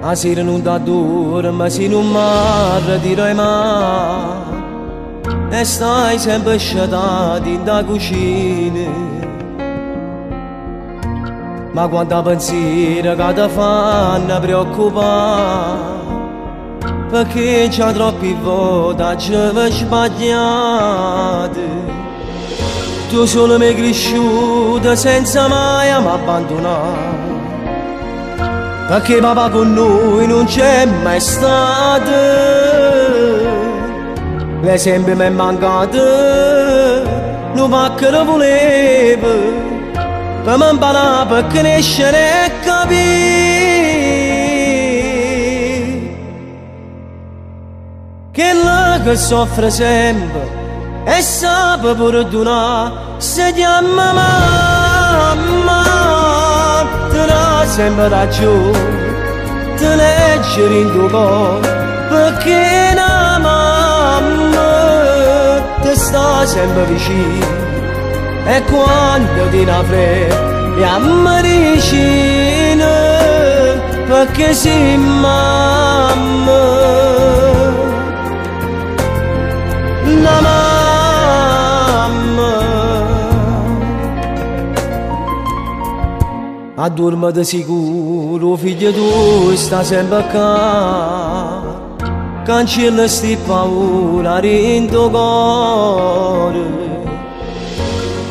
a sera non da dura, ma se non mi direi mai. E stai sempre sciatata in da cucina. Ma quanta pensiero che ti fanno preoccupare, perché c'è troppi volte ci avevi sbagliato. Tu solo mi hai cresciuta senza mai abbandonare, perché papà con noi non c'è mai stato. Lei sempre mi è mancato, non va che lo voleva, per mi imparare per crescere e capire che lei che soffre sempre e sa pure donare, se chiama mamma, te dà sempre ragione, te leggere in tuo cuore, perché la mamma ti sta sempre vicino, e quando ti ne frega chiama vicino, perché sei mamma. La mamma addormati sicuro, figlio tu sta sempre qua, cancella sti paura in tuo cuore.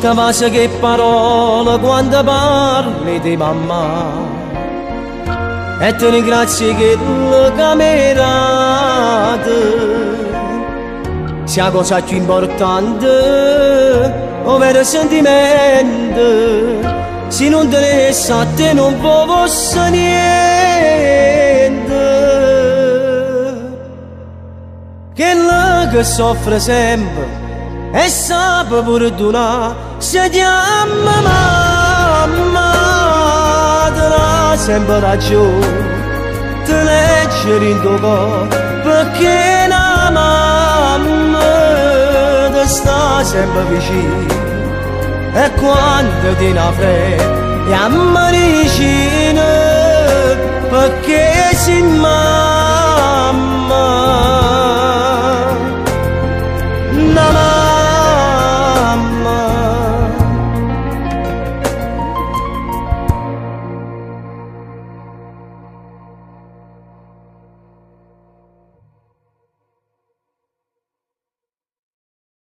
Ti passa che parola quando parli di mamma, e te ringrazio che la camerata sia la cosa più importante, ovvero sentimento. Se non te ne sa te non posso niente, che la che soffre sempre e sa pure donare, se chiama mamma, te dà sempre ragione, te leggere in tuo cuore, perché la mamma ti sta sempre vicino, e quando ti ne frega chiama vicino, perché sei mamma.